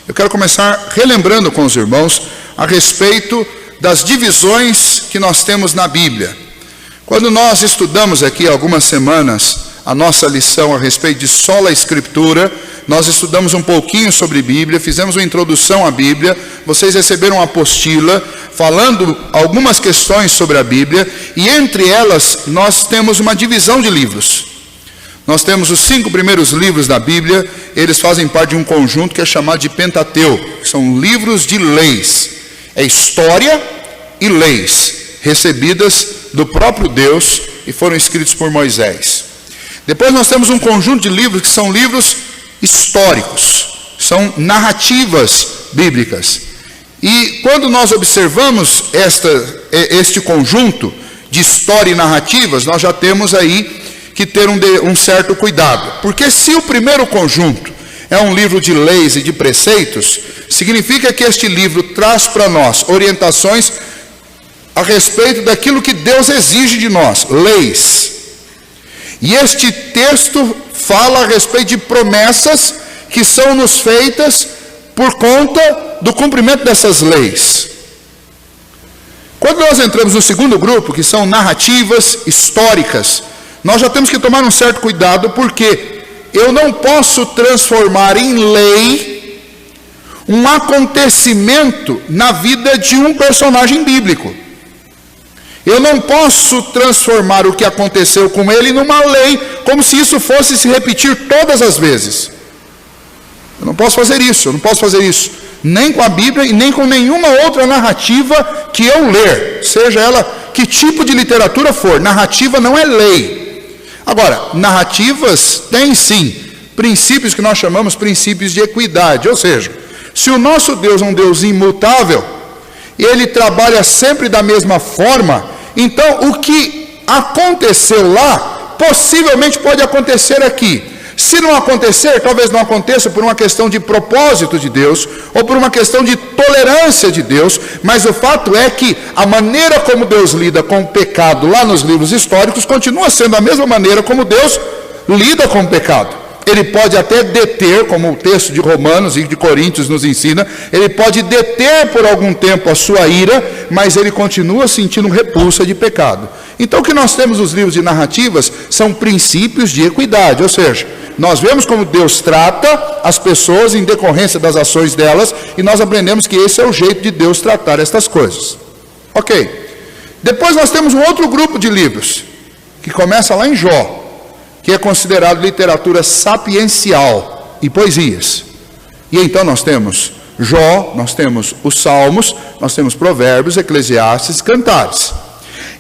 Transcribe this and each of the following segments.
Eu quero começar relembrando com os irmãos a respeito das divisões que nós temos na Bíblia. Quando nós estudamos aqui há algumas semanas a nossa lição a respeito de sola Escritura, nós estudamos um pouquinho sobre Bíblia, fizemos uma introdução à Bíblia, vocês receberam uma apostila falando algumas questões sobre a Bíblia, e entre elas nós temos uma divisão de livros. Nós temos os 5 primeiros livros da Bíblia, eles fazem parte de um conjunto que é chamado de Pentateuco, que são livros de leis, é história e leis, recebidas do próprio Deus e foram escritos por Moisés. Depois nós temos um conjunto de livros que são livros históricos, são narrativas bíblicas. E quando nós observamos este conjunto de história e narrativas, nós já temos aí que ter um certo cuidado. Porque se o primeiro conjunto é um livro de leis e de preceitos, significa que este livro traz para nós orientações a respeito daquilo que Deus exige de nós, leis. E este texto fala a respeito de promessas que são nos feitas por conta do cumprimento dessas leis. Quando nós entramos no segundo grupo, que são narrativas históricas, nós já temos que tomar um certo cuidado, porque eu não posso transformar em lei um acontecimento na vida de um personagem bíblico. Eu não posso transformar o que aconteceu com ele numa lei, como se isso fosse se repetir todas as vezes. Eu não posso fazer isso, nem com a Bíblia e nem com nenhuma outra narrativa que eu ler, seja ela que tipo de literatura for. Narrativa não é lei. Agora, narrativas têm sim princípios que nós chamamos princípios de equidade, ou seja, se o nosso Deus é um Deus imutável, e ele trabalha sempre da mesma forma, então o que aconteceu lá, possivelmente pode acontecer aqui. Se não acontecer, talvez não aconteça por uma questão de propósito de Deus, ou por uma questão de tolerância de Deus, mas o fato é que a maneira como Deus lida com o pecado lá nos livros históricos, continua sendo a mesma maneira como Deus lida com o pecado. Ele pode até deter, como o texto de Romanos e de Coríntios nos ensina, ele pode deter por algum tempo a sua ira, mas ele continua sentindo repulsa de pecado. Então o que nós temos nos livros de narrativas são princípios de equidade, ou seja, nós vemos como Deus trata as pessoas em decorrência das ações delas, e nós aprendemos que esse é o jeito de Deus tratar estas coisas. Ok. Depois nós temos um outro grupo de livros, que começa lá em Jó, que é considerado literatura sapiencial e poesias. E então nós temos Jó, nós temos os Salmos, nós temos Provérbios, Eclesiastes, Cantares.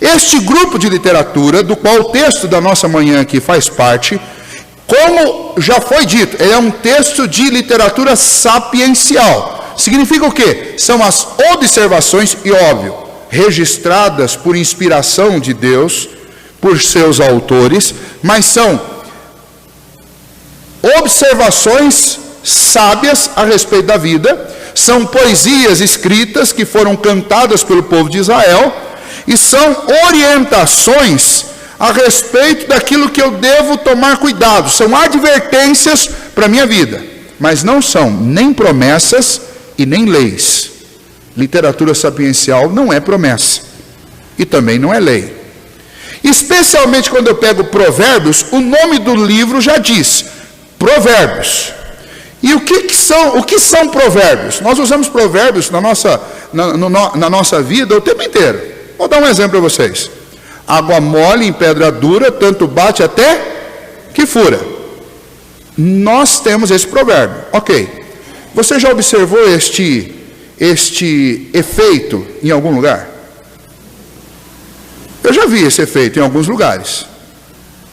Este grupo de literatura, do qual o texto da nossa manhã aqui faz parte, como já foi dito, é um texto de literatura sapiencial. Significa o quê? São as observações, e óbvio, registradas por inspiração de Deus, por seus autores, mas são observações sábias a respeito da vida, são poesias escritas que foram cantadas pelo povo de Israel, e são orientações a respeito daquilo que eu devo tomar cuidado, são advertências para a minha vida, mas não são nem promessas e nem leis. Literatura sapiencial não é promessa, e também não é lei. Especialmente quando eu pego Provérbios, o nome do livro já diz, Provérbios. E o que são provérbios? Nós usamos provérbios na nossa vida o tempo inteiro. Vou dar um exemplo para vocês. Água mole em pedra dura, tanto bate até que fura. Nós temos esse provérbio. Ok. Você já observou este efeito em algum lugar? Eu já vi esse efeito em alguns lugares.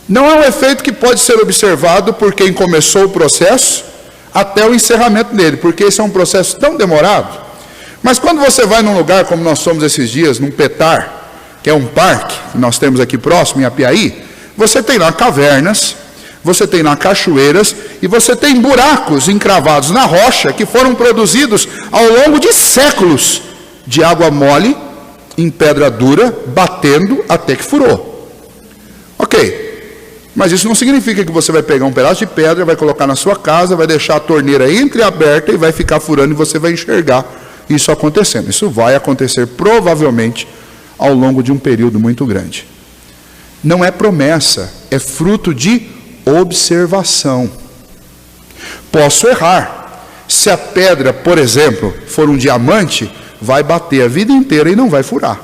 Não é um efeito que pode ser observado por quem começou o processo até o encerramento dele, porque esse é um processo tão demorado. Mas quando você vai num lugar como nós somos esses dias, num Petar, que é um parque que nós temos aqui próximo, em Apiaí, você tem lá cavernas, você tem lá cachoeiras, e você tem buracos encravados na rocha que foram produzidos ao longo de séculos de água mole em pedra dura, batendo até que furou. Ok. Mas isso não significa que você vai pegar um pedaço de pedra, vai colocar na sua casa, vai deixar a torneira entreaberta e vai ficar furando e você vai enxergar isso acontecendo. Isso vai acontecer provavelmente ao longo de um período muito grande. Não é promessa, é fruto de observação. Posso errar. Se a pedra, por exemplo, for um diamante, vai bater a vida inteira e não vai furar.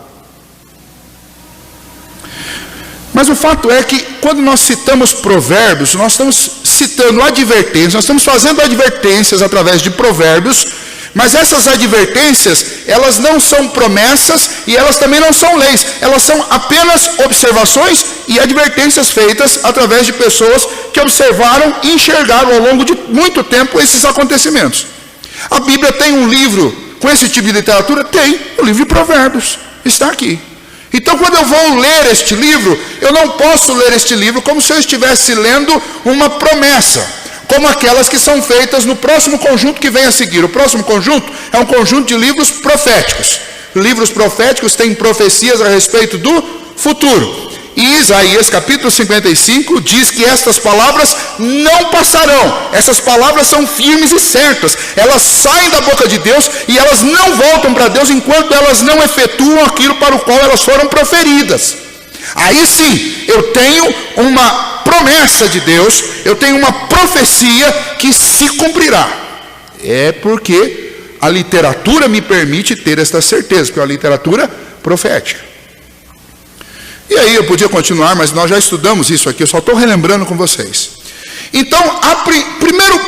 Mas o fato é que quando nós citamos provérbios, nós estamos citando advertências, nós estamos fazendo advertências através de provérbios, mas essas advertências, elas não são promessas e elas também não são leis, elas são apenas observações e advertências feitas através de pessoas que observaram e enxergaram ao longo de muito tempo esses acontecimentos. A Bíblia tem um livro com esse tipo de literatura? Tem, o livro de Provérbios, está aqui. Então, quando eu vou ler este livro, eu não posso ler este livro como se eu estivesse lendo uma promessa, como aquelas que são feitas no próximo conjunto que vem a seguir. O próximo conjunto é um conjunto de livros proféticos. Livros proféticos têm profecias a respeito do futuro. E Isaías capítulo 55 diz que estas palavras não passarão. Essas palavras são firmes e certas. Elas saem da boca de Deus e elas não voltam para Deus enquanto elas não efetuam aquilo para o qual elas foram proferidas. Aí sim, eu tenho uma promessa de Deus, eu tenho uma profecia que se cumprirá. É porque a literatura me permite ter esta certeza, porque é uma literatura profética. E aí eu podia continuar, mas nós já estudamos isso aqui, eu só estou relembrando com vocês. Então, a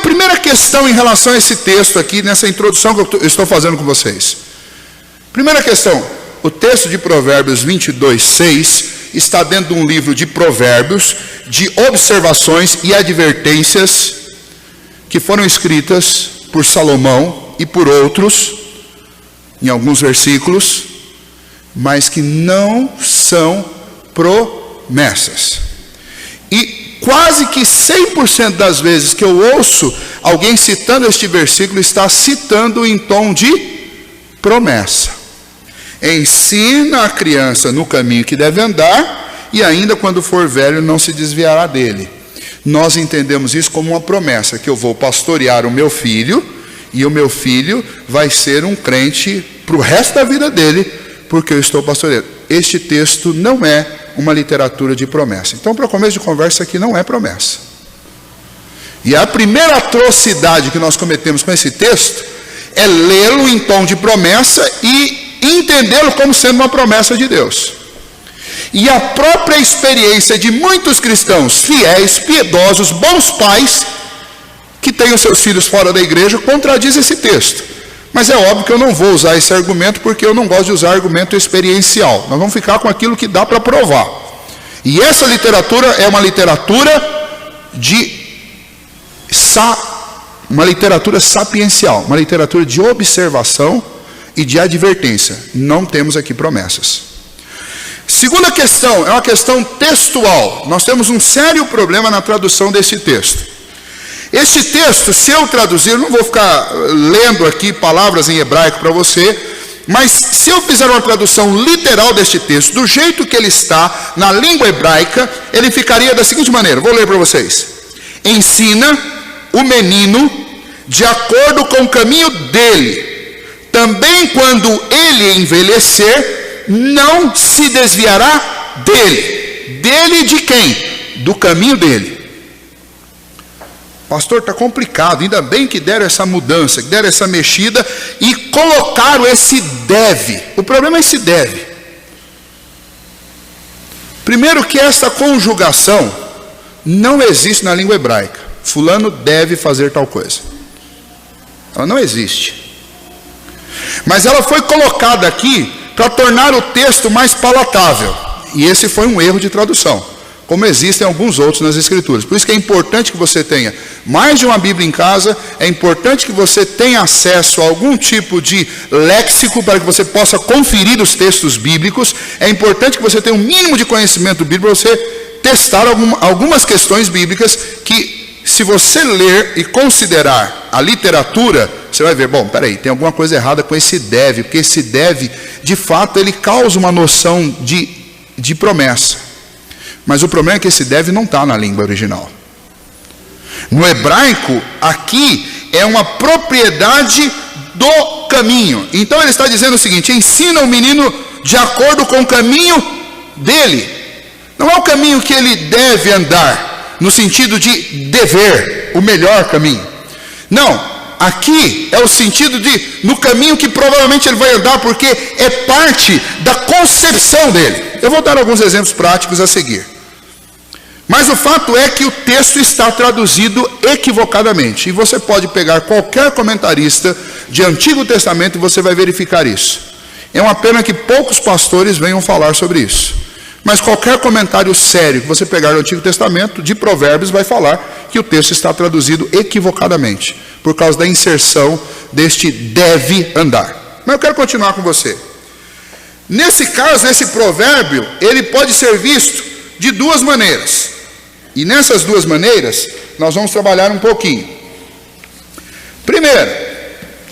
primeira questão em relação a esse texto aqui, nessa introdução que eu estou fazendo com vocês. Primeira questão, o texto de Provérbios 22:6 está dentro de um livro de provérbios, de observações e advertências que foram escritas por Salomão e por outros, em alguns versículos, mas que não são promessas. E quase que 100% das vezes que eu ouço alguém citando este versículo, está citando em tom de promessa. Ensina a criança no caminho que deve andar, e ainda quando for velho não se desviará dele. Nós entendemos isso como uma promessa, que eu vou pastorear o meu filho, e o meu filho vai ser um crente para o resto da vida dele, porque eu estou pastoreando. Este texto não é uma literatura de promessa. Então, para começo de conversa, aqui não é promessa. E a primeira atrocidade que nós cometemos com esse texto é lê-lo em tom de promessa e entendê-lo como sendo uma promessa de Deus. E a própria experiência de muitos cristãos fiéis, piedosos, bons pais, que têm os seus filhos fora da igreja, contradiz esse texto. Mas é óbvio que eu não vou usar esse argumento, porque eu não gosto de usar argumento experiencial. Nós vamos ficar com aquilo que dá para provar. E essa literatura é uma literatura uma literatura sapiencial, uma literatura de observação e de advertência. Não temos aqui promessas. Segunda questão, é uma questão textual. Nós temos um sério problema na tradução desse texto. Este texto, se eu traduzir, eu não vou ficar lendo aqui palavras em hebraico para você, mas se eu fizer uma tradução literal deste texto, do jeito que ele está, na língua hebraica, ele ficaria da seguinte maneira, vou ler para vocês. Ensina o menino de acordo com o caminho dele, também quando ele envelhecer, não se desviará dele. Dele de quem? Do caminho dele. Pastor, está complicado, ainda bem que deram essa mudança, que deram essa mexida e colocaram esse deve. O problema é esse deve. Primeiro que essa conjugação não existe na língua hebraica. Fulano deve fazer tal coisa. Ela não existe. Mas ela foi colocada aqui para tornar o texto mais palatável. E esse foi um erro de tradução, como existem alguns outros nas Escrituras. Por isso que é importante que você tenha mais de uma Bíblia em casa, é importante que você tenha acesso a algum tipo de léxico para que você possa conferir os textos bíblicos, é importante que você tenha um mínimo de conhecimento bíblico para você testar algumas questões bíblicas que, se você ler e considerar a literatura, você vai ver, bom, peraí, tem alguma coisa errada com esse deve, porque esse deve, de fato, ele causa uma noção de promessa. Mas o problema é que esse deve não está na língua original. No hebraico, aqui é uma propriedade do caminho. Então ele está dizendo o seguinte: ensina o menino de acordo com o caminho dele. Não é o caminho que ele deve andar, no sentido de dever, o melhor caminho. Não, aqui é o sentido de no caminho que provavelmente ele vai andar, porque é parte da concepção dele. Eu vou dar alguns exemplos práticos a seguir. Mas o fato é que o texto está traduzido equivocadamente. E você pode pegar qualquer comentarista de Antigo Testamento e você vai verificar isso. É uma pena que poucos pastores venham falar sobre isso. Mas qualquer comentário sério que você pegar no Antigo Testamento, de Provérbios, vai falar que o texto está traduzido equivocadamente, por causa da inserção deste deve andar. Mas eu quero continuar com você. Nesse caso, esse provérbio, ele pode ser visto de duas maneiras. E nessas duas maneiras, nós vamos trabalhar um pouquinho. Primeiro,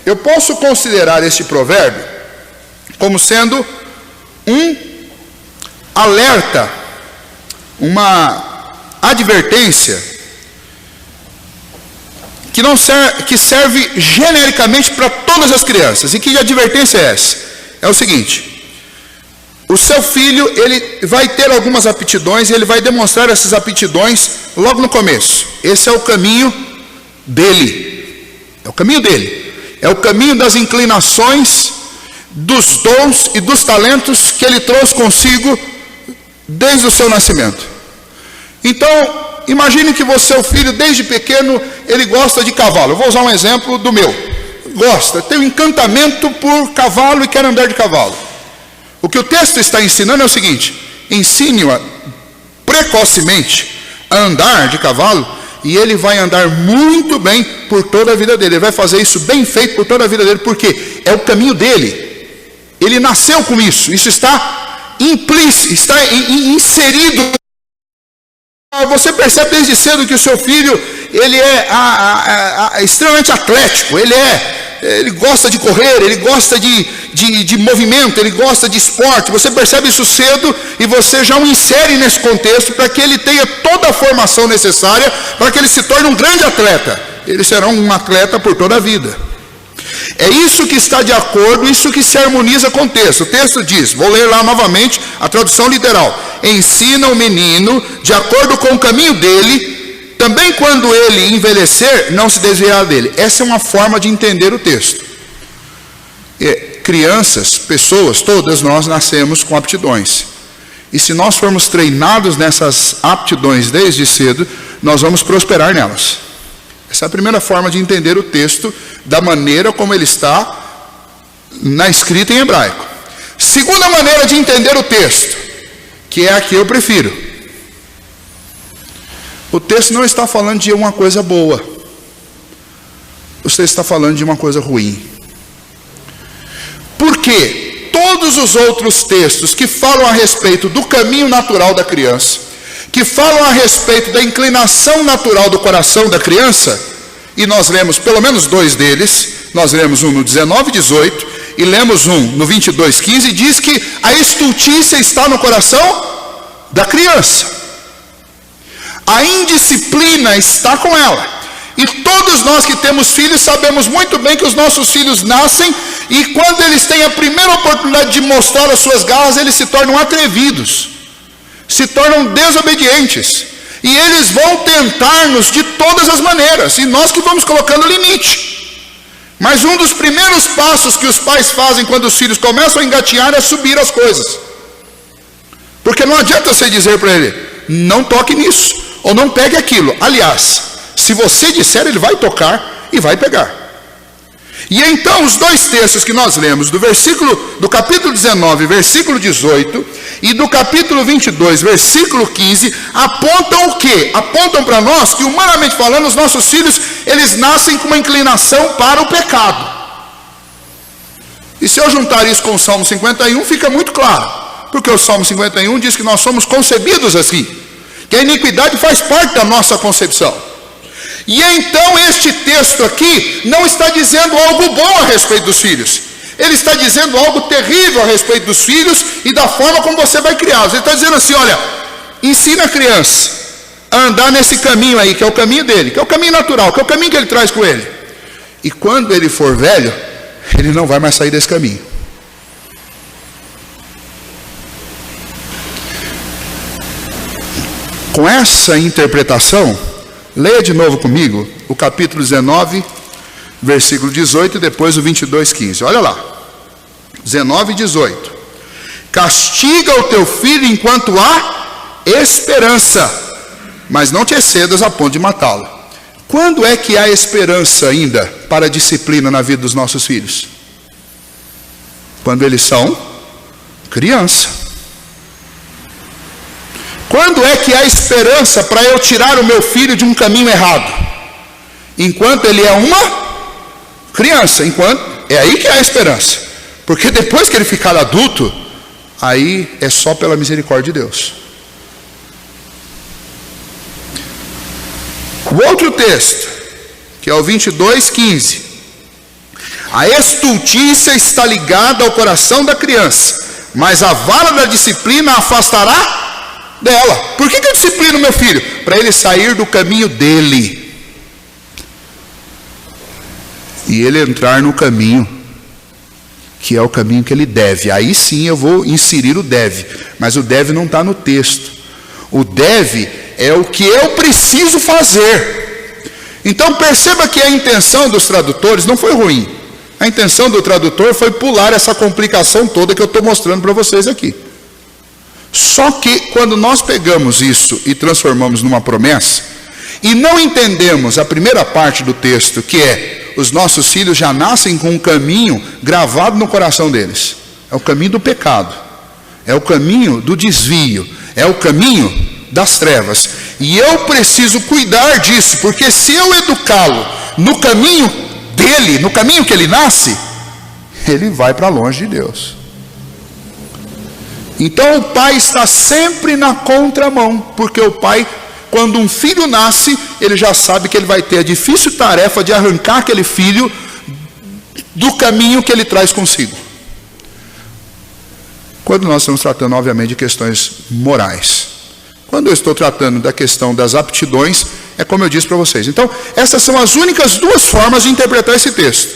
eu posso considerar este provérbio como sendo um alerta, uma advertência, que serve genericamente para todas as crianças. E que advertência é essa? É o seguinte: o seu filho, ele vai ter algumas aptidões, e ele vai demonstrar essas aptidões logo no começo. Esse é o caminho dele. É o caminho dele. É o caminho das inclinações, dos dons e dos talentos que ele trouxe consigo desde o seu nascimento. Então, imagine que você, o filho, desde pequeno, ele gosta de cavalo. Eu vou usar um exemplo do meu. Gosta, tem um encantamento por cavalo e quer andar de cavalo. O que o texto está ensinando é o seguinte: ensine-o precocemente a andar de cavalo, e ele vai andar muito bem por toda a vida dele. Ele vai fazer isso bem feito por toda a vida dele, porque é o caminho dele. Ele nasceu com isso. Isso está implícito, está inserido. Você percebe desde cedo que o seu filho, ele é extremamente atlético. Ele gosta de correr, ele gosta de movimento, ele gosta de esporte. Você percebe isso cedo e você já o insere nesse contexto para que ele tenha toda a formação necessária para que ele se torne um grande atleta. Ele será um atleta por toda a vida. É isso que está de acordo, isso que se harmoniza com o texto. O texto diz, vou ler lá novamente a tradução literal: ensina o menino de acordo com o caminho dele, também quando ele envelhecer, não se desviará dele. Essa é uma forma de entender o texto. Crianças, pessoas, todas nós nascemos com aptidões. E se nós formos treinados nessas aptidões desde cedo, nós vamos prosperar nelas. Essa é a primeira forma de entender o texto, da maneira como ele está na escrita em hebraico. Segunda maneira de entender o texto, que é a que eu prefiro. O texto não está falando de uma coisa boa. O texto está falando de uma coisa ruim. Porque todos os outros textos que falam a respeito do caminho natural da criança, que falam a respeito da inclinação natural do coração da criança, e nós lemos pelo menos dois deles, nós lemos um no 19:18 e lemos um no 22:15, diz que a estultícia está no coração da criança. A indisciplina está com ela. E todos nós que temos filhos sabemos muito bem que os nossos filhos nascem e quando eles têm a primeira oportunidade de mostrar as suas garras, eles se tornam atrevidos, se tornam desobedientes. E eles vão tentar-nos de todas as maneiras, e nós que vamos colocando limite. Mas um dos primeiros passos que os pais fazem quando os filhos começam a engatinhar é subir as coisas. Porque não adianta você dizer para ele, não toque nisso, ou não pegue aquilo. Aliás, se você disser, ele vai tocar e vai pegar. E então os dois textos que nós lemos, do capítulo 19, versículo 18, e do capítulo 22, versículo 15, apontam o quê? Apontam para nós que, humanamente falando, os nossos filhos, eles nascem com uma inclinação para o pecado. E se eu juntar isso com o Salmo 51, fica muito claro. Porque o Salmo 51 diz que nós somos concebidos assim, que a iniquidade faz parte da nossa concepção. E então este texto aqui não está dizendo algo bom a respeito dos filhos. Ele está dizendo algo terrível a respeito dos filhos e da forma como você vai criá-los. Ele está dizendo assim, olha, ensina a criança a andar nesse caminho aí, que é o caminho dele, que é o caminho natural, que é o caminho que ele traz com ele. E quando ele for velho, ele não vai mais sair desse caminho. Com essa interpretação, leia de novo comigo o capítulo 19, versículo 18 e depois o 22:15. Olha lá, 19 e 18. Castiga o teu filho enquanto há esperança, mas não te excedas a ponto de matá-lo. Quando é que há esperança ainda para a disciplina na vida dos nossos filhos? Quando eles são criança. Quando é que há esperança para eu tirar o meu filho de um caminho errado? Enquanto ele é uma criança, é aí que há esperança. Porque depois que ele ficar adulto, aí é só pela misericórdia de Deus. O outro texto, que é o 22:15. A estultícia está ligada ao coração da criança, mas a vara da disciplina a afastará dela. Por que eu disciplino meu filho? Para ele sair do caminho dele e ele entrar no caminho que é o caminho que ele deve. Aí sim eu vou inserir o deve, mas o deve não está no texto. O deve é o que eu preciso fazer. Então perceba que a intenção dos tradutores não foi ruim. A intenção do tradutor foi pular essa complicação toda que eu estou mostrando para vocês aqui. Só que quando nós pegamos isso e transformamos numa promessa, e não entendemos a primeira parte do texto, que é: os nossos filhos já nascem com um caminho gravado no coração deles. É o caminho do pecado, é o caminho do desvio, é o caminho das trevas. E eu preciso cuidar disso, porque se eu educá-lo no caminho dele, no caminho que ele nasce, ele vai para longe de Deus. Então o pai está sempre na contramão, porque o pai, quando um filho nasce, ele já sabe que ele vai ter a difícil tarefa de arrancar aquele filho do caminho que ele traz consigo. Quando nós estamos tratando, obviamente, de questões morais. Quando eu estou tratando da questão das aptidões, é como eu disse para vocês. Então, essas são as únicas duas formas de interpretar esse texto.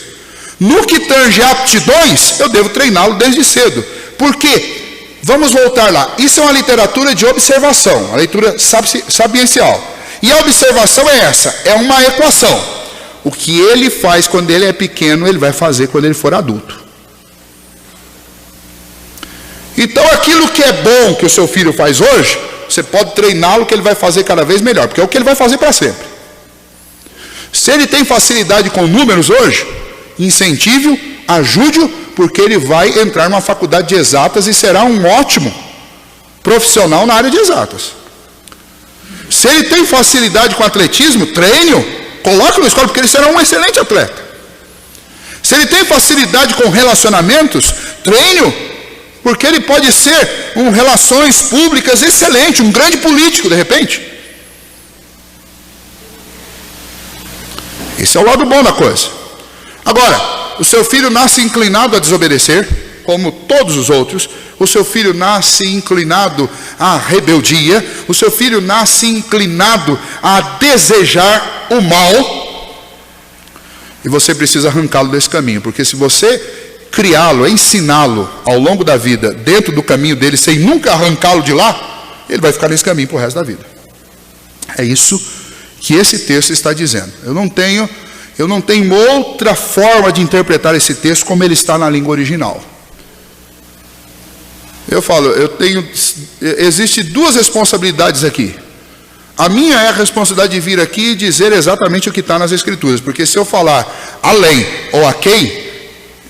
No que tange aptidões, eu devo treiná-lo desde cedo. Por quê? Vamos voltar lá. Isso é uma literatura de observação, a leitura sapiencial. E a observação é essa, é uma equação. O que ele faz quando ele é pequeno, ele vai fazer quando ele for adulto. Então aquilo que é bom que o seu filho faz hoje, você pode treiná-lo que ele vai fazer cada vez melhor, porque é o que ele vai fazer para sempre. Se ele tem facilidade com números hoje, incentive-o, ajude-o, porque ele vai entrar numa faculdade de exatas e será um ótimo profissional na área de exatas. Se ele tem facilidade com atletismo, treine-o, coloque-o na escola, porque ele será um excelente atleta. Se ele tem facilidade com relacionamentos, treine-o, porque ele pode ser um relações públicas excelente, um grande político de repente. Esse é o lado bom da coisa. Agora, o seu filho nasce inclinado a desobedecer, como todos os outros. O seu filho nasce inclinado à rebeldia. O seu filho nasce inclinado a desejar o mal. E você precisa arrancá-lo desse caminho, porque se você criá-lo, ensiná-lo ao longo da vida, dentro do caminho dele, sem nunca arrancá-lo de lá, ele vai ficar nesse caminho para o resto da vida. É isso que esse texto está dizendo. Eu não tenho outra forma de interpretar esse texto como ele está na língua original. Eu falo, existe duas responsabilidades aqui. A minha é a responsabilidade de vir aqui e dizer exatamente o que está nas Escrituras, porque se eu falar além ou aquém,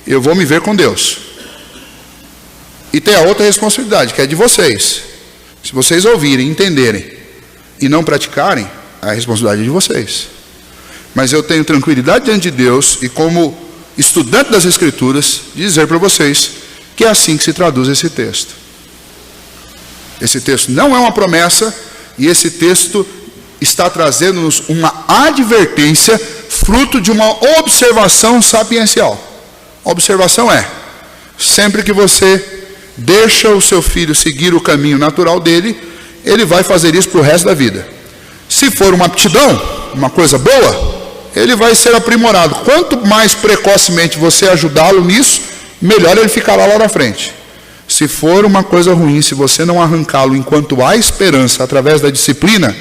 eu vou me ver com Deus. E tem a outra responsabilidade, que é de vocês. Se vocês ouvirem, entenderem e não praticarem, a responsabilidade é de vocês. Mas eu tenho tranquilidade diante de Deus e como estudante das Escrituras, dizer para vocês que é assim que se traduz esse texto. Esse texto não é uma promessa e esse texto está trazendo-nos uma advertência fruto de uma observação sapiencial. A observação é, sempre que você deixa o seu filho seguir o caminho natural dele, ele vai fazer isso para o resto da vida. Se for uma aptidão, uma coisa boa, ele vai ser aprimorado. Quanto mais precocemente você ajudá-lo nisso, melhor ele ficará lá na frente. Se for uma coisa ruim, se você não arrancá-lo enquanto há esperança, através da disciplina,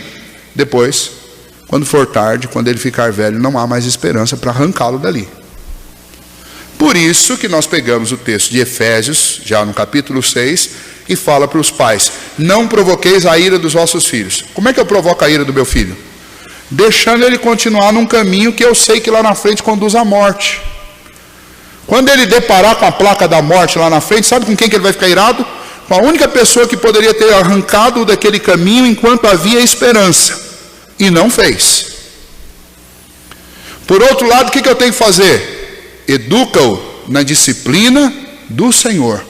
depois, quando for tarde, quando ele ficar velho, não há mais esperança para arrancá-lo dali. Por isso que nós pegamos o texto de Efésios, já no capítulo 6, e fala para os pais: não provoqueis a ira dos vossos filhos. Como é que eu provoco a ira do meu filho? Deixando ele continuar num caminho que eu sei que lá na frente conduz à morte. Quando ele deparar com a placa da morte lá na frente, sabe com quem que ele vai ficar irado? Com a única pessoa que poderia ter arrancado daquele caminho enquanto havia esperança, e não fez. Por outro lado, o que eu tenho que fazer? Educa-o na disciplina do Senhor.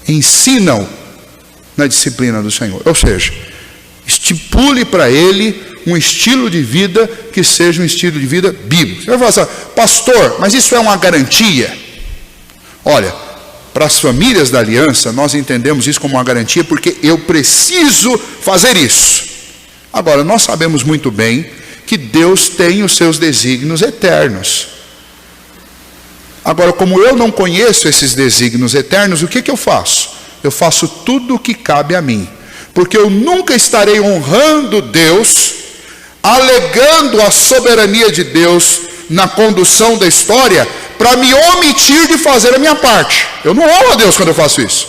Ensina-o na disciplina do Senhor. Ou seja, estipule para ele um estilo de vida que seja um estilo de vida bíblico. Você vai falar assim: pastor, mas isso é uma garantia? Olha, para as famílias da aliança, nós entendemos isso como uma garantia porque eu preciso fazer isso. Agora, nós sabemos muito bem que Deus tem os seus desígnios eternos. Agora, como eu não conheço esses desígnios eternos, o que eu faço? Eu faço tudo o que cabe a mim. Porque eu nunca estarei honrando Deus, alegando a soberania de Deus na condução da história, para me omitir de fazer a minha parte. Eu não honro a Deus quando eu faço isso.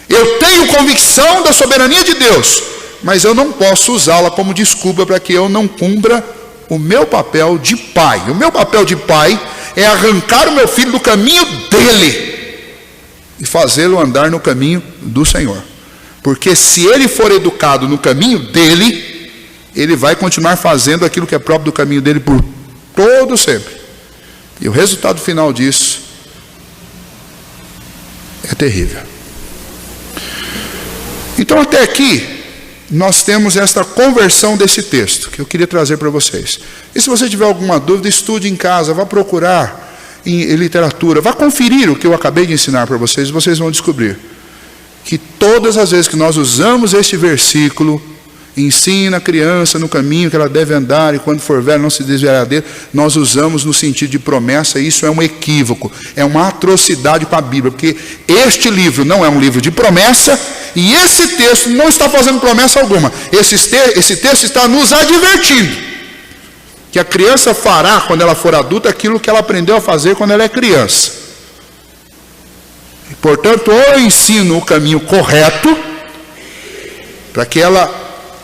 Eu tenho convicção da soberania de Deus, mas eu não posso usá-la como desculpa para que eu não cumpra o meu papel de pai. O meu papel de pai é arrancar o meu filho do caminho dele e fazê-lo andar no caminho do Senhor. Porque se ele for educado no caminho dele, ele vai continuar fazendo aquilo que é próprio do caminho dele por todo sempre. E o resultado final disso é terrível. Então até aqui nós temos esta conversão desse texto que eu queria trazer para vocês. E se você tiver alguma dúvida, estude em casa, vá procurar em literatura, vá conferir o que eu acabei de ensinar para vocês, e vocês vão descobrir que todas as vezes que nós usamos este versículo, ensina a criança no caminho que ela deve andar, e quando for velho não se desviará dele, nós usamos no sentido de promessa, e isso é um equívoco, é uma atrocidade com a Bíblia, porque este livro não é um livro de promessa, e esse texto não está fazendo promessa alguma. Esse texto está nos advertindo que a criança fará, quando ela for adulta, aquilo que ela aprendeu a fazer quando ela é criança. E, portanto, ou eu ensino o caminho correto, para que ela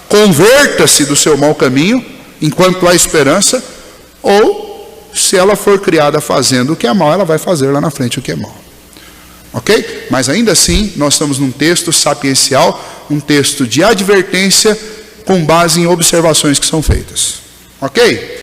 converta-se do seu mau caminho, enquanto há esperança, ou, se ela for criada fazendo o que é mal, ela vai fazer lá na frente o que é mal. Ok? Mas ainda assim, nós estamos num texto sapiencial, um texto de advertência, com base em observações que são feitas. Ok?